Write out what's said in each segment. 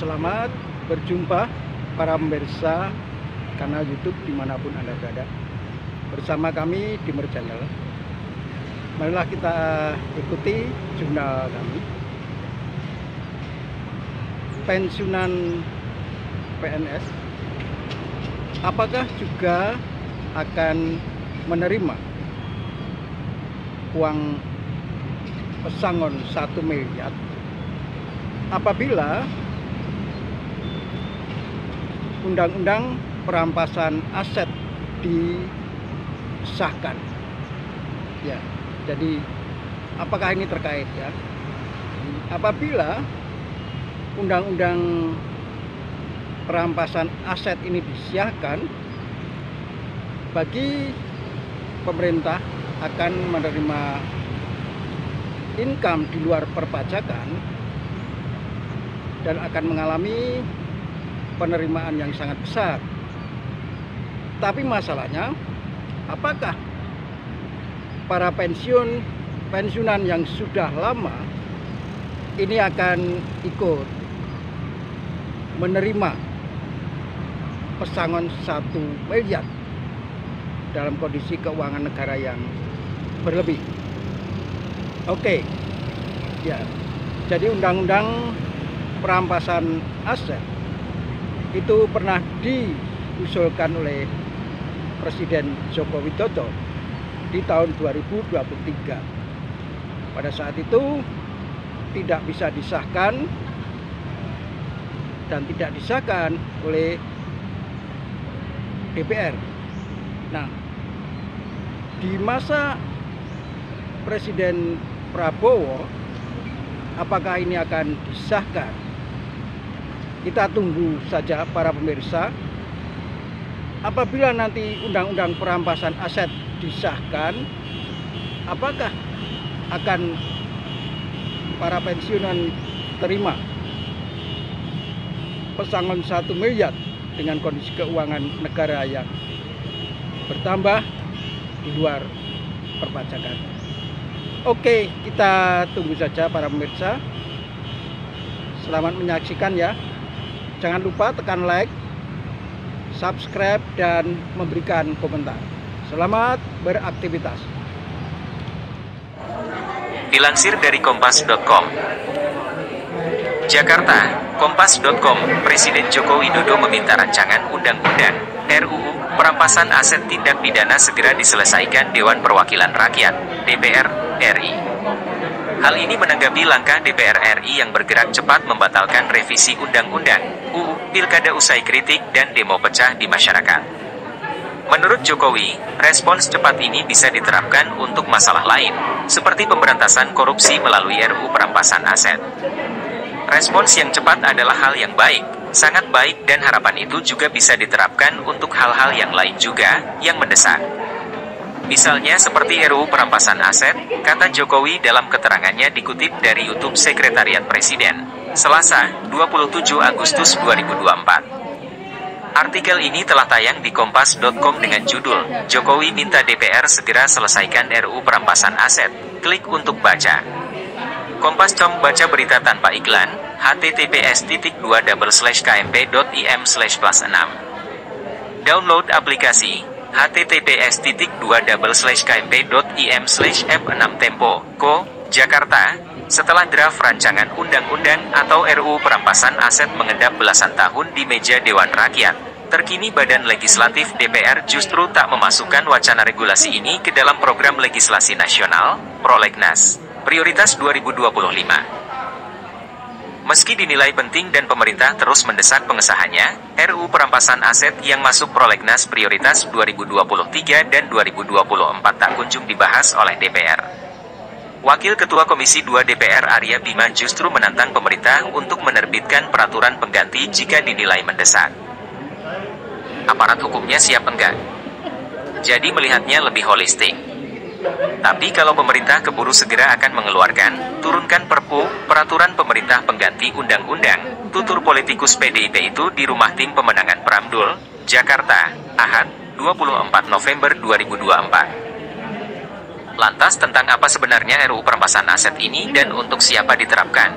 Selamat berjumpa para pemirsa kanal YouTube dimanapun Anda berada. Bersama kami di Channel. Marilah kita ikuti jurnal kami. Pensiunan PNS apakah juga akan menerima uang pesangon 1 miliar apabila undang-undang perampasan aset disahkan. Ya, jadi apakah ini terkait ya? Apabila undang-undang perampasan aset ini disahkan, bagi pemerintah akan menerima income di luar perpajakan dan akan mengalami penerimaan yang sangat besar. Tapi masalahnya, apakah para pensiunan yang sudah lama ini akan ikut menerima pesangon 1 miliar dalam kondisi keuangan negara yang berlebih? Oke, ya. Jadi undang-undang perampasan aset itu pernah diusulkan oleh Presiden Joko Widodo di tahun 2023. Pada saat itu tidak bisa disahkan dan tidak disahkan oleh DPR. Nah, di masa Presiden Prabowo, apakah ini akan disahkan? Kita tunggu saja para pemirsa. Apabila nanti undang-undang perampasan aset disahkan, apakah akan para pensiunan terima pesangon 1 miliar dengan kondisi keuangan negara yang bertambah di luar perpajakan? Oke, kita tunggu saja para pemirsa. Selamat menyaksikan ya. Jangan lupa tekan like, subscribe, dan memberikan komentar. Selamat beraktivitas. Dilansir dari kompas.com, Jakarta, kompas.com, Presiden Joko Widodo meminta rancangan undang-undang RUU perampasan aset tindak pidana segera diselesaikan Dewan Perwakilan Rakyat (DPR) RI. Hal ini menanggapi langkah DPR RI yang bergerak cepat membatalkan revisi Undang-Undang UU Pilkada usai kritik dan demo pecah di masyarakat. Menurut Jokowi, respons cepat ini bisa diterapkan untuk masalah lain, seperti pemberantasan korupsi melalui RUU perampasan aset. Respons yang cepat adalah hal yang baik, sangat baik, dan harapan itu juga bisa diterapkan untuk hal-hal yang lain juga, yang mendesak. Misalnya seperti RUU perampasan aset, kata Jokowi dalam keterangannya dikutip dari YouTube Sekretariat Presiden, Selasa, 27 Agustus 2024. Artikel ini telah tayang di kompas.com dengan judul, Jokowi minta DPR segera selesaikan RUU perampasan aset. Klik untuk baca. Kompas.com, baca berita tanpa iklan, https://kmp.im/plus6. Download aplikasi https://kmp.im/f6 Tempo, Jakarta. Setelah draft rancangan undang-undang atau RUU perampasan aset mengendap belasan tahun di meja Dewan Rakyat, terkini Badan Legislatif DPR justru tak memasukkan wacana regulasi ini ke dalam program legislasi nasional, Prolegnas, Prioritas 2025. Meski dinilai penting dan pemerintah terus mendesak pengesahannya, RUU perampasan aset yang masuk Prolegnas Prioritas 2023 dan 2024 tak kunjung dibahas oleh DPR. Wakil Ketua Komisi 2 DPR Arya Bima justru menantang pemerintah untuk menerbitkan peraturan pengganti jika dinilai mendesak. Aparat hukumnya siap enggak? Jadi melihatnya lebih holistik. Tapi kalau pemerintah keburu segera akan mengeluarkan, turunkan Perpu, peraturan pemerintah pengganti undang-undang, tutur politikus PDIP itu di Rumah Tim Pemenangan Pramdul, Jakarta, Ahad, 24 November 2024. Lantas tentang apa sebenarnya RUU perampasan aset ini dan untuk siapa diterapkan?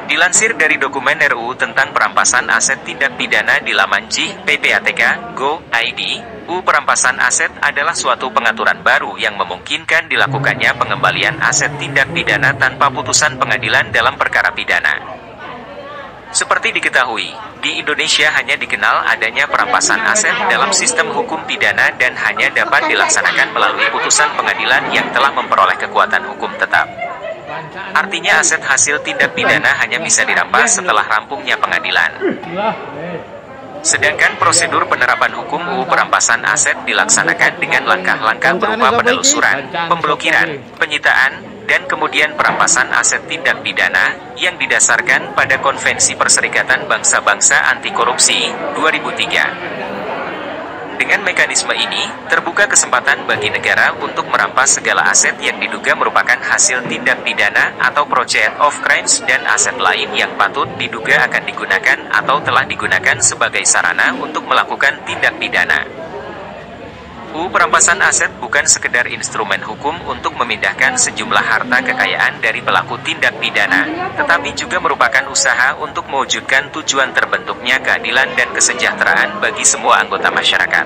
Dilansir dari dokumen RUU tentang perampasan aset tindak pidana di laman ppatk.go.id, UU perampasan aset adalah suatu pengaturan baru yang memungkinkan dilakukannya pengembalian aset tindak pidana tanpa putusan pengadilan dalam perkara pidana. Seperti diketahui, di Indonesia hanya dikenal adanya perampasan aset dalam sistem hukum pidana dan hanya dapat dilaksanakan melalui putusan pengadilan yang telah memperoleh kekuatan hukum tetap. Artinya aset hasil tindak pidana hanya bisa dirampas setelah rampungnya pengadilan. Sedangkan prosedur penerapan hukum UU perampasan aset dilaksanakan dengan langkah-langkah berupa penelusuran, pemblokiran, penyitaan, dan kemudian perampasan aset tindak pidana yang didasarkan pada Konvensi Perserikatan Bangsa-Bangsa Anti Korupsi 2003. Dengan mekanisme ini, terbuka kesempatan bagi negara untuk merampas segala aset yang diduga merupakan hasil tindak pidana atau project of crimes dan aset lain yang patut diduga akan digunakan atau telah digunakan sebagai sarana untuk melakukan tindak pidana. UU perampasan aset bukan sekedar instrumen hukum untuk memindahkan sejumlah harta kekayaan dari pelaku tindak pidana, tetapi juga merupakan usaha untuk mewujudkan tujuan terbentuknya keadilan dan kesejahteraan bagi semua anggota masyarakat.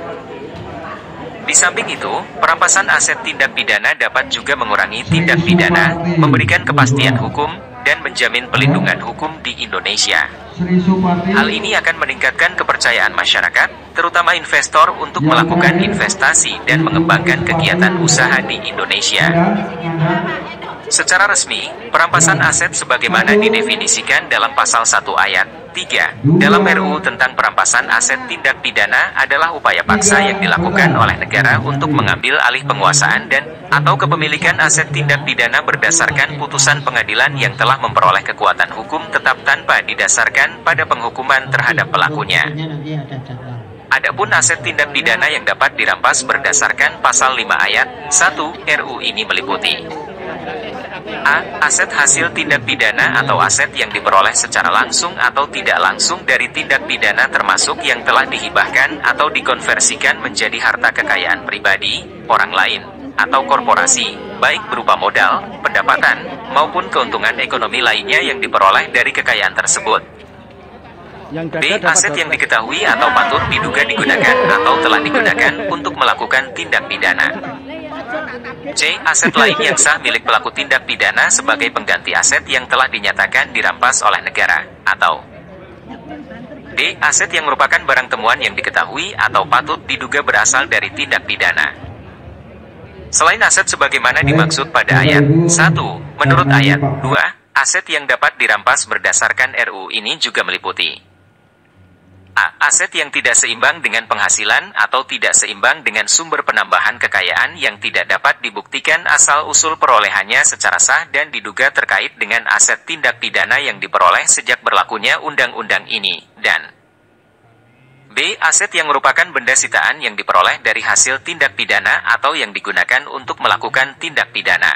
Di samping itu, perampasan aset tindak pidana dapat juga mengurangi tindak pidana, memberikan kepastian hukum, dan menjamin pelindungan hukum di Indonesia. Hal ini akan meningkatkan kepercayaan masyarakat, terutama investor untuk melakukan investasi dan mengembangkan kegiatan usaha di Indonesia. Secara resmi, perampasan aset sebagaimana didefinisikan dalam pasal 1 ayat 3 dalam RUU tentang perampasan aset tindak pidana adalah upaya paksa yang dilakukan oleh negara untuk mengambil alih penguasaan dan atau kepemilikan aset tindak pidana berdasarkan putusan pengadilan yang telah memperoleh kekuatan hukum tetap tanpa didasarkan pada penghukuman terhadap pelakunya. Adapun aset tindak pidana yang dapat dirampas berdasarkan pasal 5 ayat 1 RUU ini meliputi: A. Aset hasil tindak pidana atau aset yang diperoleh secara langsung atau tidak langsung dari tindak pidana termasuk yang telah dihibahkan atau dikonversikan menjadi harta kekayaan pribadi, orang lain, atau korporasi, baik berupa modal, pendapatan, maupun keuntungan ekonomi lainnya yang diperoleh dari kekayaan tersebut. B. Aset yang diketahui atau patut diduga digunakan atau telah digunakan untuk melakukan tindak pidana. C. Aset lain yang sah milik pelaku tindak pidana sebagai pengganti aset yang telah dinyatakan dirampas oleh negara, atau D. Aset yang merupakan barang temuan yang diketahui atau patut diduga berasal dari tindak pidana. Selain aset sebagaimana dimaksud pada ayat 1, menurut ayat 2, aset yang dapat dirampas berdasarkan RUU ini juga meliputi: A. Aset yang tidak seimbang dengan penghasilan atau tidak seimbang dengan sumber penambahan kekayaan yang tidak dapat dibuktikan asal-usul perolehannya secara sah dan diduga terkait dengan aset tindak pidana yang diperoleh sejak berlakunya undang-undang ini, dan B. Aset yang merupakan benda sitaan yang diperoleh dari hasil tindak pidana atau yang digunakan untuk melakukan tindak pidana.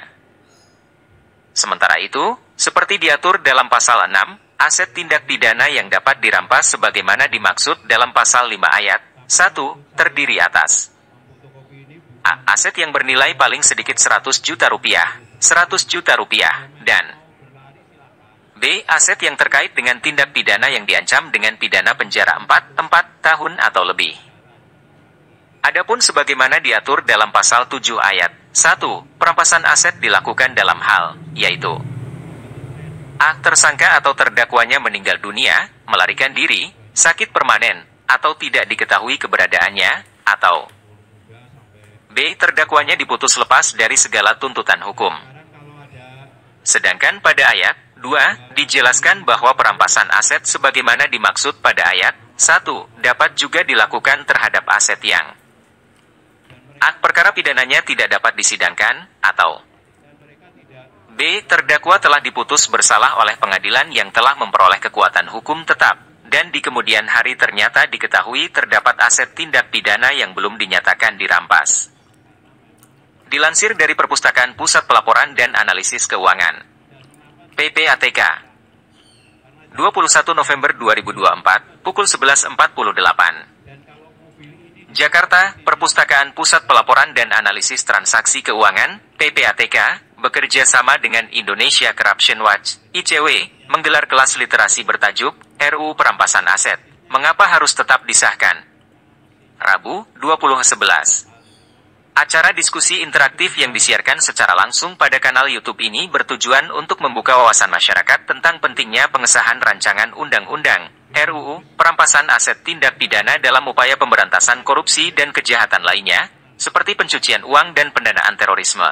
Sementara itu, seperti diatur dalam pasal 6, aset tindak pidana yang dapat dirampas sebagaimana dimaksud dalam pasal 5 ayat 1 terdiri atas: A. Aset yang bernilai paling sedikit 100 juta rupiah, 100 juta rupiah, dan B. Aset yang terkait dengan tindak pidana yang diancam dengan pidana penjara 4 tahun atau lebih. Adapun sebagaimana diatur dalam pasal 7 ayat 1, perampasan aset dilakukan dalam hal, yaitu: A. Tersangka atau terdakwanya meninggal dunia, melarikan diri, sakit permanen, atau tidak diketahui keberadaannya, atau B. Terdakwanya diputus lepas dari segala tuntutan hukum. Sedangkan pada ayat 2, dijelaskan bahwa perampasan aset sebagaimana dimaksud pada ayat 1, dapat juga dilakukan terhadap aset yang A. Perkara pidananya tidak dapat disidangkan, atau B. Terdakwa telah diputus bersalah oleh pengadilan yang telah memperoleh kekuatan hukum tetap, dan di kemudian hari ternyata diketahui terdapat aset tindak pidana yang belum dinyatakan dirampas. Dilansir dari Perpustakaan Pusat Pelaporan dan Analisis Keuangan, PPATK, 21 November 2024, pukul 11.48. Jakarta, Perpustakaan Pusat Pelaporan dan Analisis Transaksi Keuangan, PPATK, bekerja sama dengan Indonesia Corruption Watch, ICW, menggelar kelas literasi bertajuk RUU Perampasan Aset, Mengapa Harus Tetap Disahkan? Rabu, 20/11. Acara diskusi interaktif yang disiarkan secara langsung pada kanal YouTube ini bertujuan untuk membuka wawasan masyarakat tentang pentingnya pengesahan rancangan undang-undang RUU Perampasan Aset Tindak Pidana dalam upaya pemberantasan korupsi dan kejahatan lainnya, seperti pencucian uang dan pendanaan terorisme.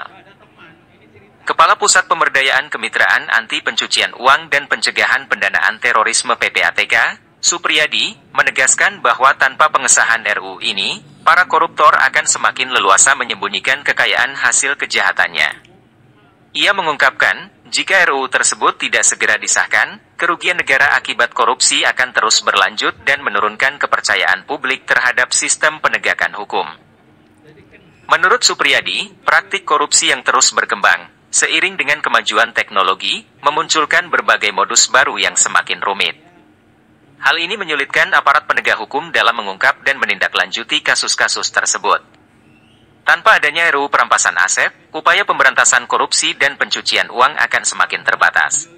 Kepala Pusat Pemberdayaan Kemitraan Anti Pencucian Uang dan Pencegahan Pendanaan Terorisme PPATK, Supriyadi, menegaskan bahwa tanpa pengesahan RUU ini, para koruptor akan semakin leluasa menyembunyikan kekayaan hasil kejahatannya. Ia mengungkapkan, jika RUU tersebut tidak segera disahkan, kerugian negara akibat korupsi akan terus berlanjut dan menurunkan kepercayaan publik terhadap sistem penegakan hukum. Menurut Supriyadi, praktik korupsi yang terus berkembang, seiring dengan kemajuan teknologi, memunculkan berbagai modus baru yang semakin rumit. Hal ini menyulitkan aparat penegak hukum dalam mengungkap dan menindaklanjuti kasus-kasus tersebut. Tanpa adanya RUU Perampasan Aset, upaya pemberantasan korupsi dan pencucian uang akan semakin terbatas.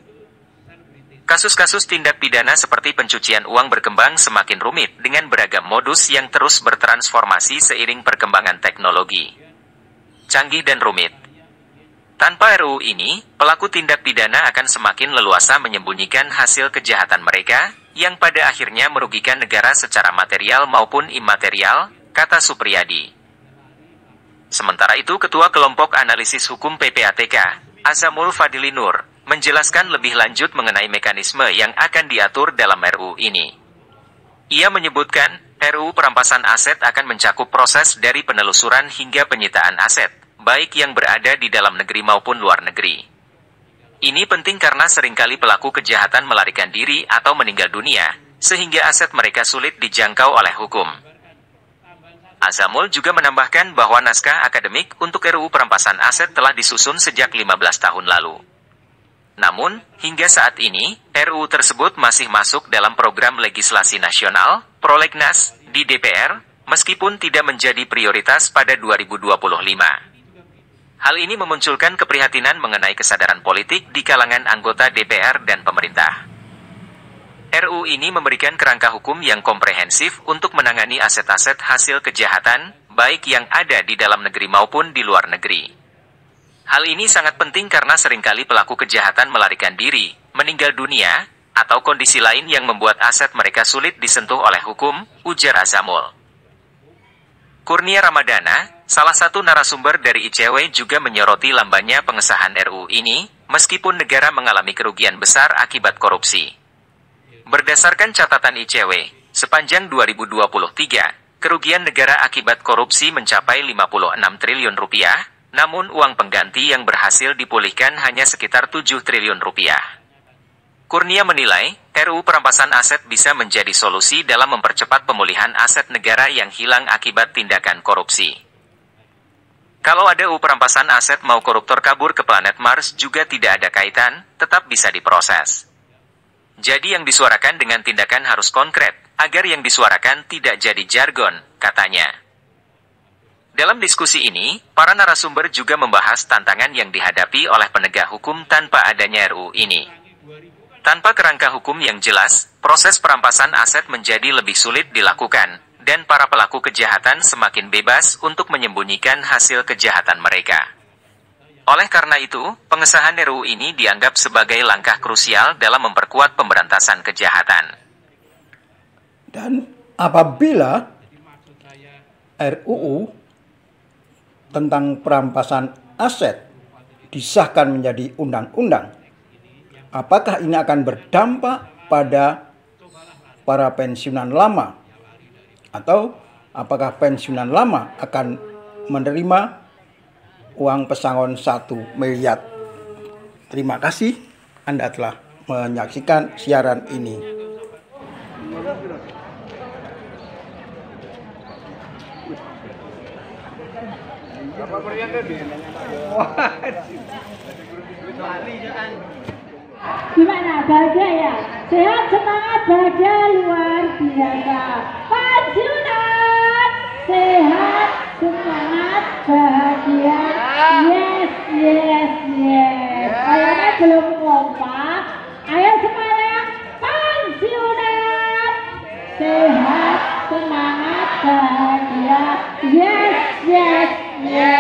Kasus-kasus tindak pidana seperti pencucian uang berkembang semakin rumit dengan beragam modus yang terus bertransformasi seiring perkembangan teknologi. Canggih dan rumit. Tanpa RUU ini, pelaku tindak pidana akan semakin leluasa menyembunyikan hasil kejahatan mereka, yang pada akhirnya merugikan negara secara material maupun imaterial, kata Supriyadi. Sementara itu Ketua Kelompok Analisis Hukum PPATK, Azamul Fadili Nur, menjelaskan lebih lanjut mengenai mekanisme yang akan diatur dalam RUU ini. Ia menyebutkan, RUU Perampasan Aset akan mencakup proses dari penelusuran hingga penyitaan aset, baik yang berada di dalam negeri maupun luar negeri. Ini penting karena seringkali pelaku kejahatan melarikan diri atau meninggal dunia, sehingga aset mereka sulit dijangkau oleh hukum. Azamul juga menambahkan bahwa naskah akademik untuk RUU Perampasan Aset telah disusun sejak 15 tahun lalu. Namun, hingga saat ini, RUU tersebut masih masuk dalam program legislasi nasional, Prolegnas, di DPR, meskipun tidak menjadi prioritas pada 2025. Hal ini memunculkan keprihatinan mengenai kesadaran politik di kalangan anggota DPR dan pemerintah. RUU ini memberikan kerangka hukum yang komprehensif untuk menangani aset-aset hasil kejahatan, baik yang ada di dalam negeri maupun di luar negeri. Hal ini sangat penting karena seringkali pelaku kejahatan melarikan diri, meninggal dunia, atau kondisi lain yang membuat aset mereka sulit disentuh oleh hukum, ujar Azamul. Kurnia Ramadana, salah satu narasumber dari ICW, juga menyoroti lambannya pengesahan RUU ini, meskipun negara mengalami kerugian besar akibat korupsi. Berdasarkan catatan ICW, sepanjang 2023, kerugian negara akibat korupsi mencapai 56 triliun rupiah, namun uang pengganti yang berhasil dipulihkan hanya sekitar 7 triliun rupiah. Kurnia menilai, RUU Perampasan Aset bisa menjadi solusi dalam mempercepat pemulihan aset negara yang hilang akibat tindakan korupsi. Kalau ada RUU Perampasan Aset mau koruptor kabur ke planet Mars juga tidak ada kaitan, tetap bisa diproses. Jadi yang disuarakan dengan tindakan harus konkret, agar yang disuarakan tidak jadi jargon, katanya. Dalam diskusi ini, para narasumber juga membahas tantangan yang dihadapi oleh penegak hukum tanpa adanya RUU ini. Tanpa kerangka hukum yang jelas, proses perampasan aset menjadi lebih sulit dilakukan, dan para pelaku kejahatan semakin bebas untuk menyembunyikan hasil kejahatan mereka. Oleh karena itu, pengesahan RUU ini dianggap sebagai langkah krusial dalam memperkuat pemberantasan kejahatan. Dan apabila RUU tentang perampasan aset disahkan menjadi undang-undang, apakah ini akan berdampak pada para pensiunan lama? Atau apakah pensiunan lama akan menerima uang pesangon 1 miliar? Terima kasih Anda telah menyaksikan siaran ini. Gimana, bahagia ya? Sehat, semangat, bahagia, luar biasa. Pensiunan sehat, semangat, bahagia. Yes, yes, yes. Kayaknya belum kompak. Ayo semangat. sehat, semangat, bahagia. Yes, yes, yes.